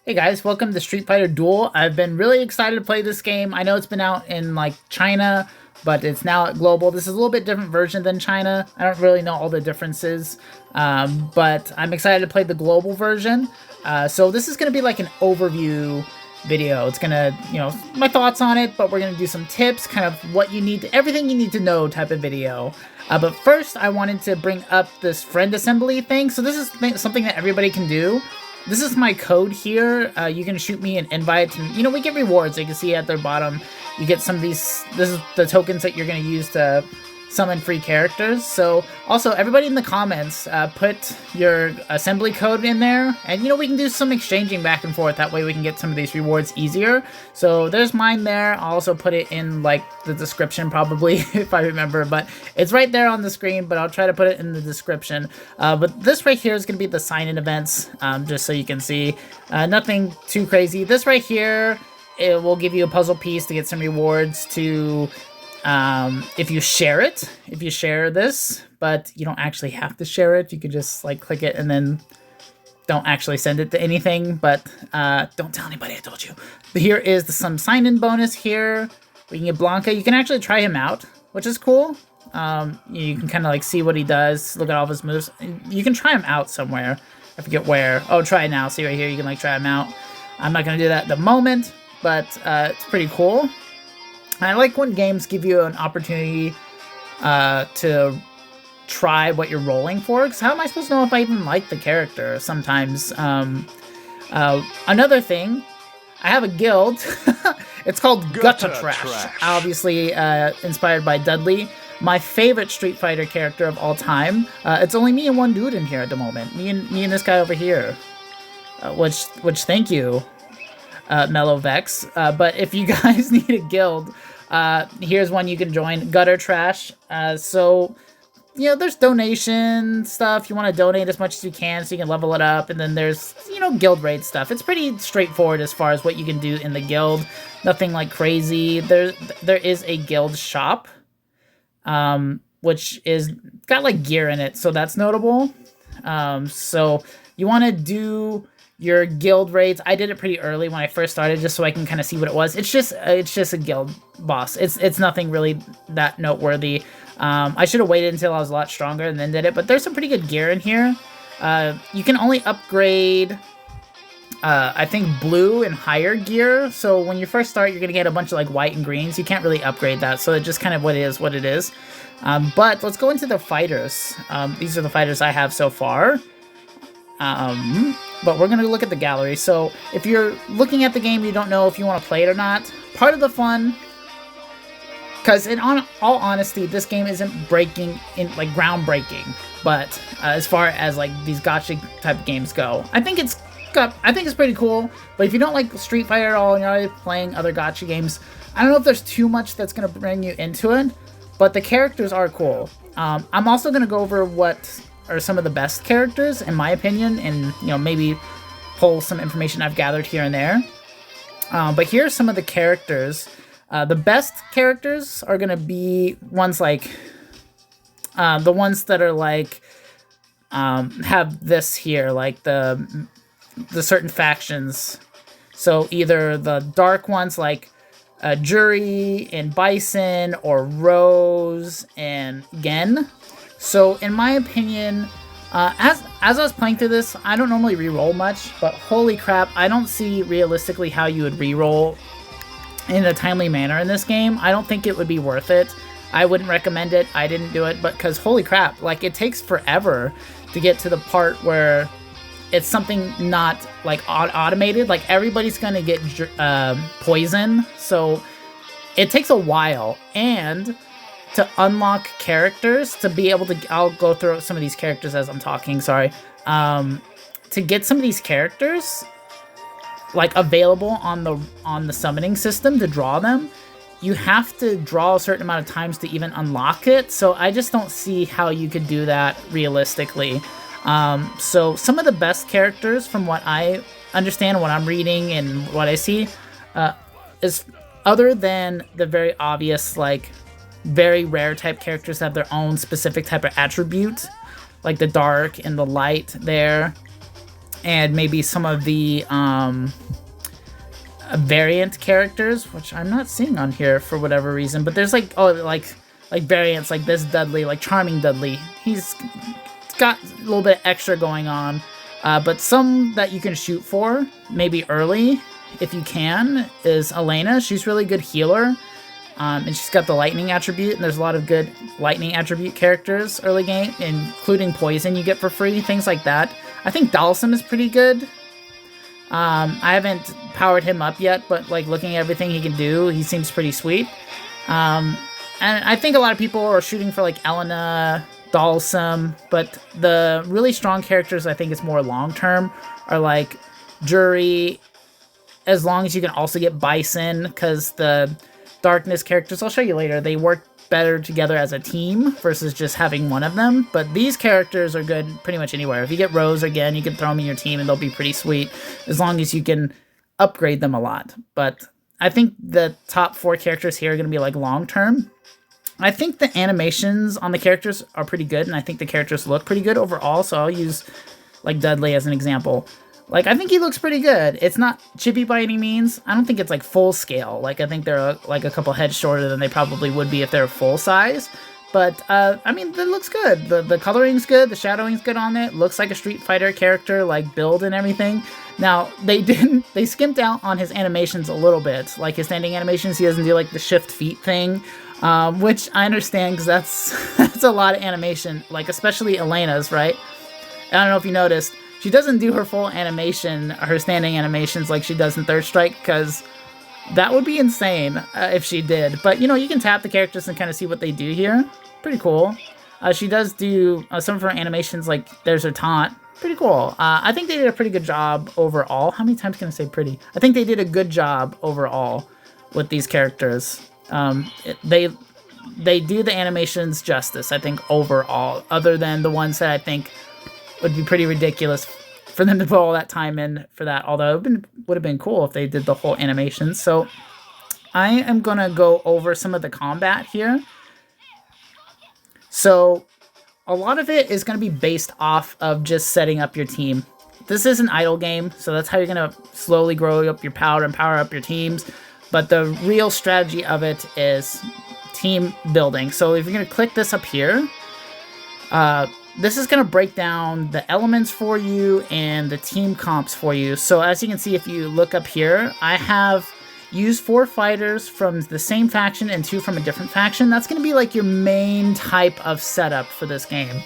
Hey guys, welcome to Street Fighter Duel. I've been really excited to play this game. I know it's been out in like China, but it's now at global. This is a little bit different version than China. I don't really know all the differences, but I'm excited to play the global version. So this is going to be like an overview video. It's going to, my thoughts on it, but we're going to do some tips, kind of what you need, everything you need to know type of video. But first, I wanted to bring up this friend assembly thing. So this is something that everybody can do. This is my code here. You can shoot me an invite, and we get rewards. You can see at the bottom, you get some of these. This is the tokens that you're going to use to summon free characters. So also, everybody in the comments, put your assembly code in there, and we can do some exchanging back and forth. That way, we can get some of these rewards easier. So there's mine there. I'll also put it in like the description probably if I remember, but it's right there on the screen. But I'll try to put it in the description. But this right here is going to be the sign-in events, just so you can see. Nothing too crazy. This right here, it will give you a puzzle piece to get some rewards to. If you share this, but you don't actually have to share it. You could just like click it and then don't actually send it to anything, but don't tell anybody I told you. But here is some sign-in bonus here. We can get Blanca. You can actually try him out, which is cool. You can kind of like see what he does, look at all of his moves. You can try him out somewhere. I forget where. Oh, try it now. See right here, you can like try him out. I'm not going to do that at the moment, but it's pretty cool. I like when games give you an opportunity to try what you're rolling for, because how am I supposed to know if I even like the character sometimes? Another thing, I have a guild. It's called GutterTrash, obviously inspired by Dudley, my favorite Street Fighter character of all time. It's only me and one dude in here at the moment, me and this guy over here, which thank you. Mellow Vex, but if you guys need a guild, here's one you can join, GutterTrash. So there's donation stuff. You want to donate as much as you can so you can level it up, and then there's guild raid stuff. It's pretty straightforward as far as what you can do in the guild. Nothing like crazy. There is a guild shop, which is got like gear in it, so that's notable. So you want to do your guild raids. I did it pretty early when I first started, just so I can kind of see what it was. It's just a guild boss. It's nothing really that noteworthy. I should have waited until I was a lot stronger and then did it, but there's some pretty good gear in here. You can only upgrade, I think, blue and higher gear. So when you first start, you're gonna get a bunch of like white and greens. You can't really upgrade that, so it's just kind of what it is. But let's go into the fighters. These are the fighters I have so far. But we're going to look at the gallery. So if you're looking at the game, you don't know if you want to play it or not. Part of the fun, because in all honesty, this game isn't groundbreaking. But as far as like these gacha type games go, I think it's pretty cool. But if you don't like Street Fighter at all and you're already playing other gacha games, I don't know if there's too much that's going to bring you into it. But the characters are cool. I'm also going to go over what are some of the best characters, in my opinion, and maybe pull some information I've gathered here and there. But here's some of the characters. The best characters are gonna be ones like the ones that are like have this here, like the certain factions. So either the dark ones like Jury and Bison, or Rose and Gen. So, in my opinion, as I was playing through this, I don't normally reroll much, but holy crap, I don't see realistically how you would reroll in a timely manner in this game. I don't think it would be worth it. I wouldn't recommend it. I didn't do it, but because holy crap, like it takes forever to get to the part where it's something not like automated. Like everybody's gonna get poison, so it takes a while. And to unlock characters, to be able to, I'll go through some of these characters as I'm talking, sorry. To get some of these characters, like available on the summoning system to draw them, you have to draw a certain amount of times to even unlock it, so I just don't see how you could do that realistically. So some of the best characters from what I understand, what I'm reading, and what I see, is other than the very obvious, like, very rare type characters that have their own specific type of attribute, like the dark and the light there. and maybe some of the variant characters, which I'm not seeing on here for whatever reason. But there's like variants like this Dudley, like Charming Dudley. He's got a little bit extra going on. But some that you can shoot for, maybe early, if you can, is Elena. She's really good healer. And she's got the lightning attribute, and there's a lot of good lightning attribute characters early game, including poison you get for free, things like that. I think Dalsum is pretty good. I haven't powered him up yet, but like looking at everything he can do, he seems pretty sweet. And I think a lot of people are shooting for like Elena, Dalsum, but the really strong characters I think is more long-term are like Jury, as long as you can also get Bison, because the Darkness characters, I'll show you later, they work better together as a team versus just having one of them. But these characters are good pretty much anywhere. If you get Rose again, you can throw them in your team and they'll be pretty sweet as long as you can upgrade them a lot. But I think the top 4 characters here are going to be like long-term. I think the animations on the characters are pretty good, and I think the characters look pretty good overall, so I'll use like Dudley as an example. Like, I think he looks pretty good. It's not chippy by any means. I don't think it's like full scale. Like, I think they're like a couple heads shorter than they probably would be if they're full size. But, I mean, it looks good. The coloring's good. The shadowing's good on it. Looks like a Street Fighter character, like, build and everything. Now, they skimped out on his animations a little bit. Like, his standing animations, he doesn't do, like, the shift feet thing. Which I understand, because that's a lot of animation. Like, especially Elena's, right? I don't know if you noticed. She doesn't do her full animation, her standing animations like she does in Third Strike, because that would be insane if she did. But, you know, you can tap the characters and kind of see what they do here. Pretty cool. She does do some of her animations, like there's her taunt. Pretty cool. I think they did a pretty good job overall. How many times can I say pretty? I think they did a good job overall with these characters. They do the animations justice, I think, overall, other than the ones that I think would be pretty ridiculous for them to put all that time in for that, although it would have been cool if they did the whole animation. So I am going to go over some of the combat here. So a lot of it is going to be based off of just setting up your team. This is an idle game, so that's how you're going to slowly grow up your power and power up your teams. But the real strategy of it is team building. So if you're going to click this up here, this is going to break down the elements for you and the team comps for you. So as you can see, if you look up here, I have used 4 fighters from the same faction and 2 from a different faction. That's going to be like your main type of setup for this game.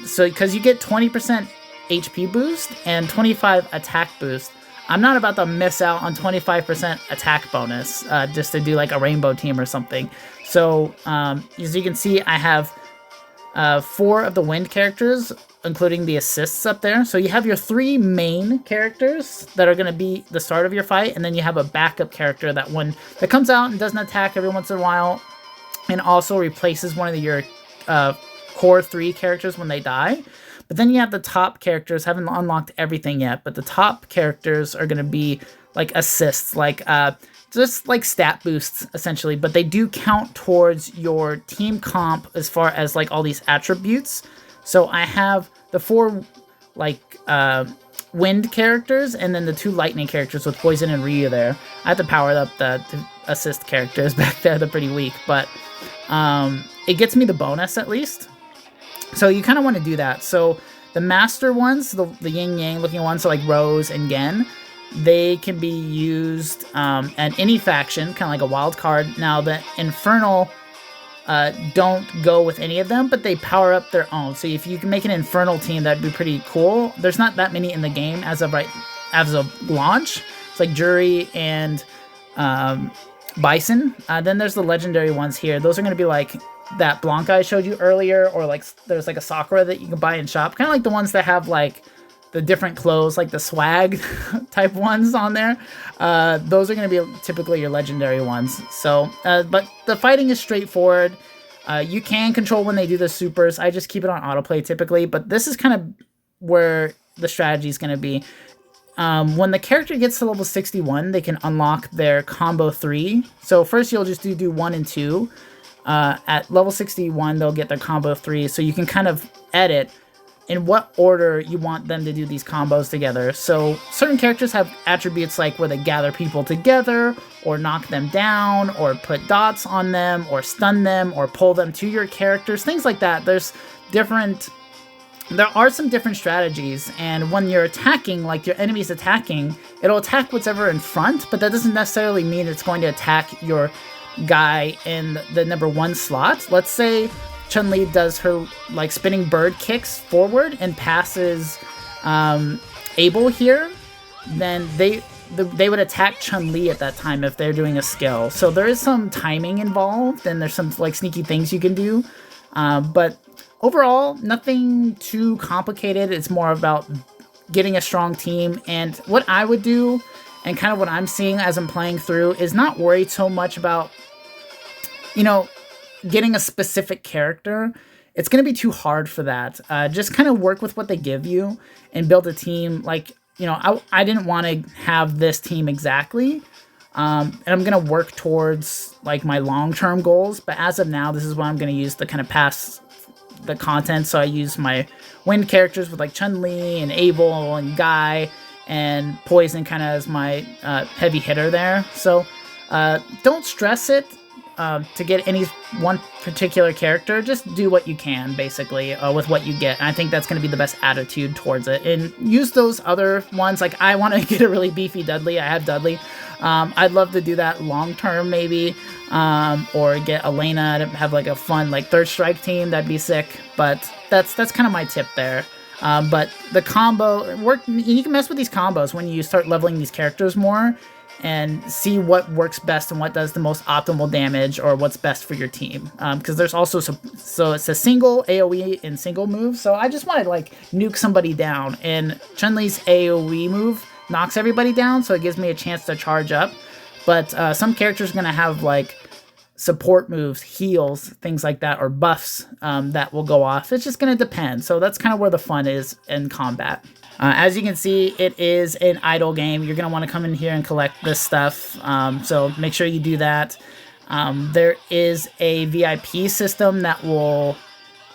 So because you get 20% HP boost and 25 attack boost. I'm not about to miss out on 25% attack bonus just to do like a rainbow team or something. So as you can see, I have 4 of the wind characters, including the assists up there. So you have your 3 main characters that are going to be the start of your fight, and then you have a backup character that comes out and doesn't attack every once in a while, and also replaces one of your core 3 characters when they die. But then you have the top characters. Haven't unlocked everything yet, but the top characters are going to be like assists, like just like stat boosts essentially, but they do count towards your team comp as far as like all these attributes. So I have the 4 like wind characters and then the 2 lightning characters with Poison and Ryu there. I have to power up the assist characters back there. They're pretty weak, but it gets me the bonus at least. So you kind of want to do that. So the master ones, the yin-yang looking ones, so like Rose and Gen, they can be used at any faction, kind of like a wild card. Now, the Infernal don't go with any of them, but they power up their own. So if you can make an Infernal team, that'd be pretty cool. There's not that many in the game as of launch. It's like Jury and Bison. Then there's the legendary ones here. Those are going to be like that Blanca I showed you earlier, or like there's like a Sakura that you can buy in shop. Kind of like the ones that have like the different clothes, like the swag type ones on there. Those are going to be typically your legendary ones. So, but the fighting is straightforward. You can control when they do the supers. I just keep it on autoplay typically, but this is kind of where the strategy is going to be. When the character gets to level 61, they can unlock their combo 3. So first you'll just do 1 and 2. At level 61, they'll get their combo 3. So you can kind of edit in what order you want them to do these combos together. So certain characters have attributes like where they gather people together, or knock them down, or put dots on them, or stun them, or pull them to your characters, things like that. There are some different strategies, and when you're attacking, like your enemy's attacking, it'll attack whatever in front, but that doesn't necessarily mean it's going to attack your guy in the number 1 slot. Let's say Chun-Li does her like spinning bird kicks forward and passes Abel here, then they would attack Chun-Li at that time if they're doing a skill. So there is some timing involved, and there's some like sneaky things you can do, but overall nothing too complicated. It's more about getting a strong team, and what I would do, and kind of what I'm seeing as I'm playing through, is not worry so much about, you know, getting a specific character. It's going to be too hard for that. Just kind of work with what they give you and build a team. Like, you know, I didn't want to have this team exactly, and I'm going to work towards like my long-term goals, but as of now, this is what I'm going to use to kind of pass the content. So I use my wind characters with like Chun-Li and Abel and Guy, and Poison kind of as my heavy hitter there. So don't stress it to get any one particular character. Just do what you can, basically, with what you get. And I think that's going to be the best attitude towards it. And use those other ones. Like, I want to get a really beefy Dudley. I have Dudley. I'd love to do that long term, maybe. Or get Elena to have like a fun like third strike team. That'd be sick. But that's kind of my tip there. But the combo work, you can mess with these combos when you start leveling these characters more, and see what works best and what does the most optimal damage, or what's best for your team. Because there's also so it's a single AoE and single move. So I just want to like nuke somebody down, and Chun-Li's AoE move knocks everybody down, so it gives me a chance to charge up. But some characters are gonna have like support moves, heals, things like that, or buffs that will go off. It's just gonna depend. So that's kind of where the fun is in combat. As you can see, it is an idle game. You're going to want to come in here and collect this stuff, so make sure you do that. There is a VIP system that will...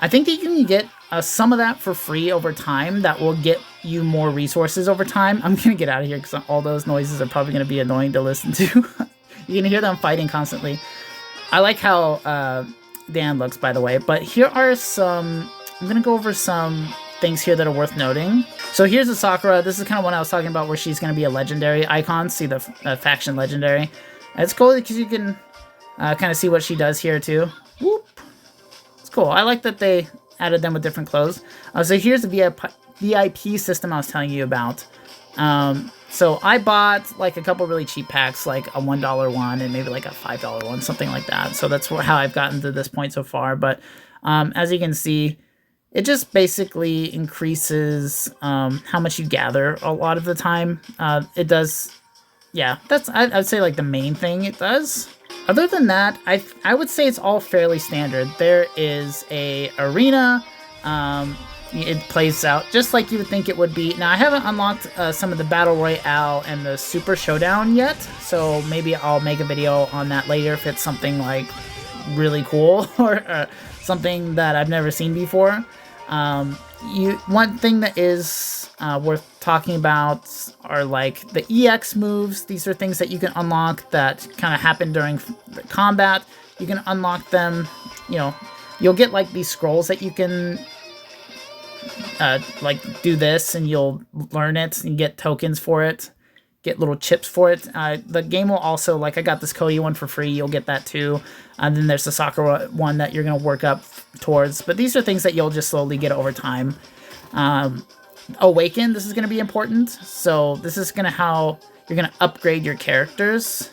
I think that you can get some of that for free over time. That will get you more resources over time. I'm going to get out of here because all those noises are probably going to be annoying to listen to. You can hear them fighting constantly. I like how Dan looks, by the way. But here are some... I'm going to go over some things here that are worth noting. So here's the Sakura. This is kind of what I was talking about, where she's going to be a legendary icon. See the faction legendary. And it's cool because you can kind of see what she does here too. Whoop. It's cool. I like that they added them with different clothes. So here's the VIP system I was telling you about. So I bought like a couple really cheap packs, like a $1 one and maybe like a $5 one, something like that. So that's how I've gotten to this point so far. But as you can see, it just basically increases how much you gather a lot of the time. It does, yeah, that's, I'd say like the main thing it does. Other than that, I would say it's all fairly standard. There is a arena. It plays out just like you would think it would be. Now, I haven't unlocked some of the Battle Royale and the Super Showdown yet, so maybe I'll make a video on that later if it's something like really cool or something that I've never seen before. One thing that is worth talking about are like the EX moves. These are things that you can unlock that kind of happen during the combat. You can unlock them, you know, you'll get like these scrolls that you can like do this and you'll learn it and get tokens for it, get little chips for it. The game will also, like I got this Cody one for free, you'll get that too. And then there's the Sakura one that you're going to work up towards. But these are things that you'll just slowly get over time. Awaken, this is going to be important. So this is going to how you're going to upgrade your characters.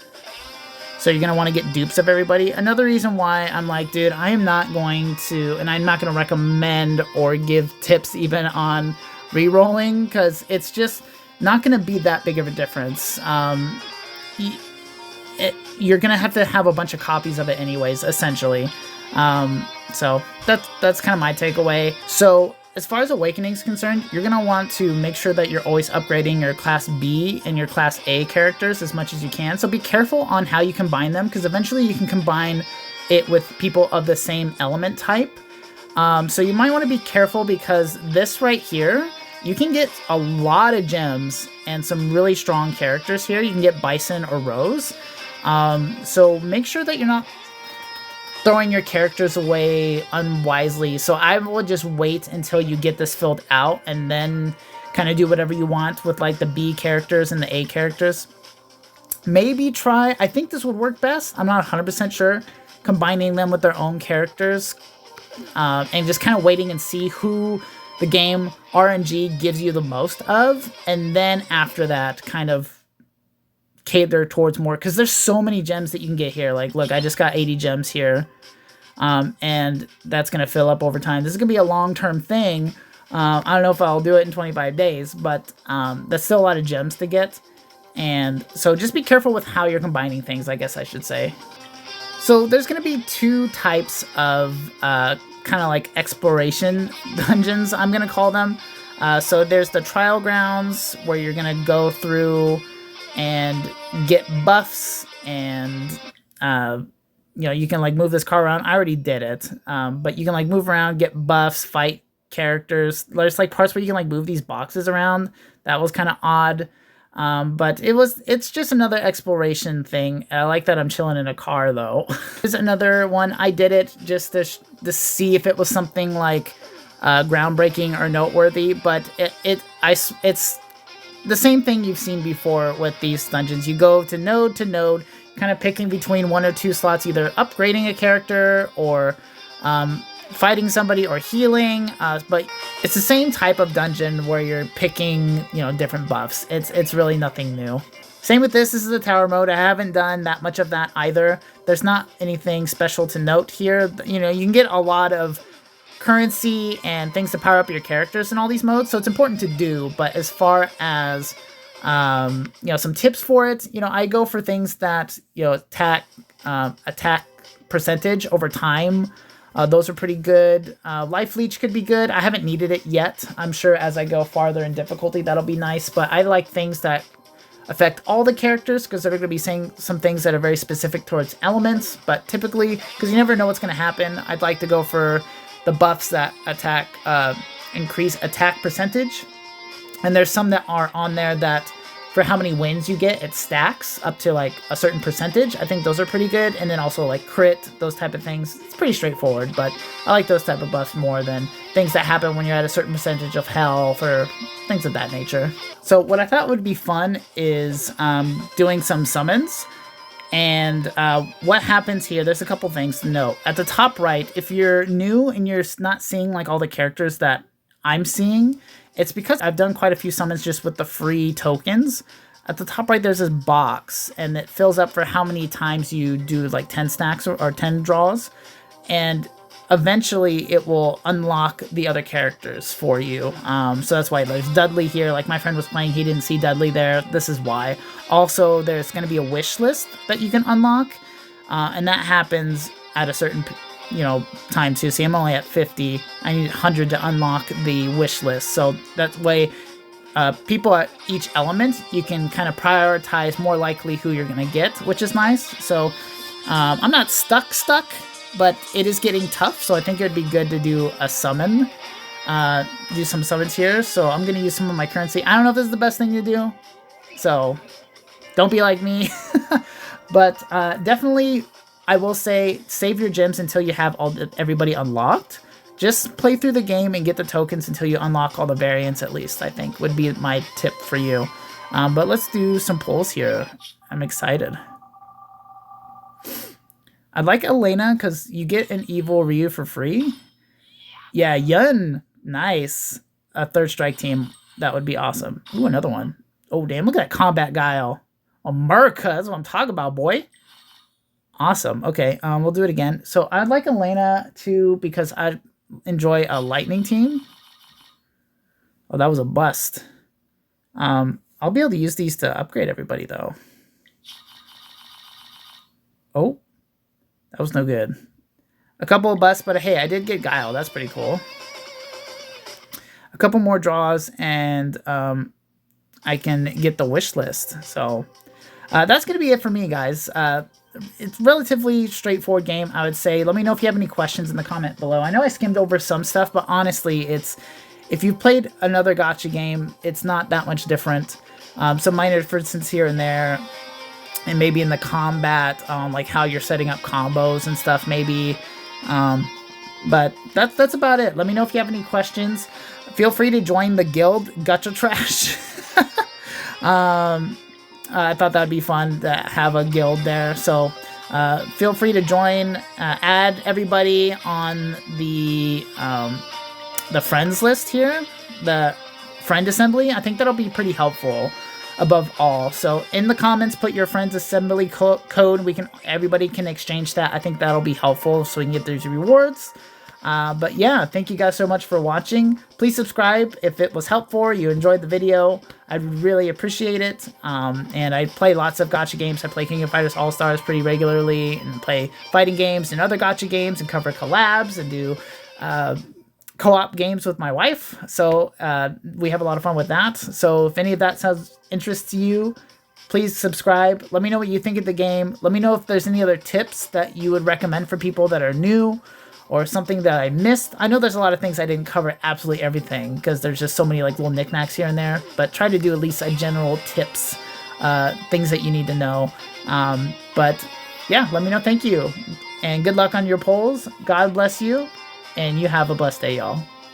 So you're going to want to get dupes of everybody. Another reason why I'm like, dude, I am not going to, and I'm not going to recommend or give tips even on rerolling, because it's just not going to be that big of a difference. You're going to have a bunch of copies of it anyways, essentially. So that's kind of my takeaway. So as far as Awakening is concerned, you're going to want to make sure that you're always upgrading your Class B and your Class A characters as much as you can. So be careful on how you combine them, because eventually you can combine it with people of the same element type. So you might want to be careful because this right here, you can get a lot of gems and some really strong characters here. You can get Bison or Rose. So make sure that you're not throwing your characters away unwisely. So I will just wait until you get this filled out and then kind of do whatever you want with like the B characters and the A characters. Maybe try, I think this would work best, I'm not 100% sure, combining them with their own characters and just kind of waiting and see who the game RNG gives you the most of, and then after that kind of cater towards more, because there's so many gems that you can get here. Like, look, I just got 80 gems here, and that's going to fill up over time. This is going to be a long-term thing. I don't know if I'll do it in 25 days, but that's still a lot of gems to get. And so just be careful with how you're combining things, I guess I should say. So there's going to be two types of kind of like exploration dungeons, I'm going to call them. So there's the trial grounds where you're going to go through and get buffs and you know, you can like move this car around. I already did it, but you can like move around, get buffs, fight characters. There's like parts where you can like move these boxes around. That was kind of odd, but it's just another exploration thing. I like that I'm chilling in a car though. There's another one. I did it just to see if it was something like groundbreaking or noteworthy, but it's the same thing you've seen before with these dungeons. You go to node, kind of picking between one or two slots, either upgrading a character or fighting somebody or healing. But it's the same type of dungeon where you're picking, you know, different buffs. It's really nothing new. Same with this. This is the tower mode. I haven't done that much of that either. There's not anything special to note here. You know, you can get a lot of currency and things to power up your characters in all these modes, so it's important to do. But as far as you know, some tips for it, you know, I go for things that, you know, attack percentage over time. Those are pretty good. Life leech could be good. I haven't needed it yet. I'm sure as I go farther in difficulty that'll be nice, but I like things that affect all the characters because they're going to be saying some things that are very specific towards elements. But typically, because you never know what's going to happen, I'd like to go for the buffs that increase attack percentage. And there's some that are on there that for how many wins you get, it stacks up to like a certain percentage. I think those are pretty good. And then also like crit, those type of things. It's pretty straightforward, but I like those type of buffs more than things that happen when you're at a certain percentage of health or things of that nature. So what I thought would be fun is doing some summons. And what happens here, there's a couple things to note. At the top right, if you're new and you're not seeing like all the characters that I'm seeing, it's because I've done quite a few summons just with the free tokens. At the top right, there's this box, and it fills up for how many times you do like 10 stacks or 10 draws. And eventually it will unlock the other characters for you. So that's why there's Dudley here. Like my friend was playing, he didn't see Dudley there. This is why. Also, there's going to be a wish list that you can unlock, and that happens at a certain, you know, time too. See, I'm only at 50. I need 100 to unlock the wish list. So that way, people at each element, you can kind of prioritize more likely who you're going to get, which is nice. So I'm not stuck, but it is getting tough. So I think it would be good to do a summon, do some summons here. So I'm going to use some of my currency. I don't know if this is the best thing to do, so don't be like me. But definitely, I will say, save your gems until you have everybody unlocked. Just play through the game and get the tokens until you unlock all the variants, at least, I think, would be my tip for you. But let's do some pulls here. I'm excited. I'd like Elena, because you get an evil Ryu for free. Yeah, Yun. Nice. A third strike team. That would be awesome. Ooh, another one. Oh, damn. Look at that combat guile. America. That's what I'm talking about, boy. Awesome. Okay, we'll do it again. So I'd like Elena too, because I enjoy a lightning team. Oh, that was a bust. I'll be able to use these to upgrade everybody, though. Oh, that was no good. A couple of busts, but hey, I did get Guile. That's pretty cool. A couple more draws, and I can get the wish list. So that's going to be it for me, guys. it's relatively straightforward game, I would say. Let me know if you have any questions in the comment below. I know I skimmed over some stuff, but honestly, if you've played another gacha game, it's not that much different. Some minor differences here and there, and maybe in the combat, like how you're setting up combos and stuff, maybe. But that's about it. Let me know if you have any questions. Feel free to join the guild, GutterTrash. I thought that'd be fun to have a guild there. So feel free to join. Add everybody on the friends list here, the friend assembly. I think that'll be pretty helpful above all. So in the comments, put your friends assembly code. Everybody can exchange that. I think that'll be helpful so we can get those rewards. But yeah, thank you guys so much for watching. Please subscribe if it was helpful or you enjoyed the video. I'd really appreciate it. And I play lots of gacha games. I play King of Fighters All-Stars pretty regularly, and play fighting games and other gacha games, and cover collabs and do co-op games with my wife. So we have a lot of fun with that. So if any of that sounds interest to you, please subscribe. Let me know what you think of the game. Let me know if there's any other tips that you would recommend for people that are new, or something that I missed. I know there's a lot of things I didn't cover absolutely everything, because there's just so many like little knickknacks here and there, but try to do at least a general tips, things that you need to know. But yeah, let me know. Thank you. And good luck on your polls. God bless you. And you have a blessed day, y'all.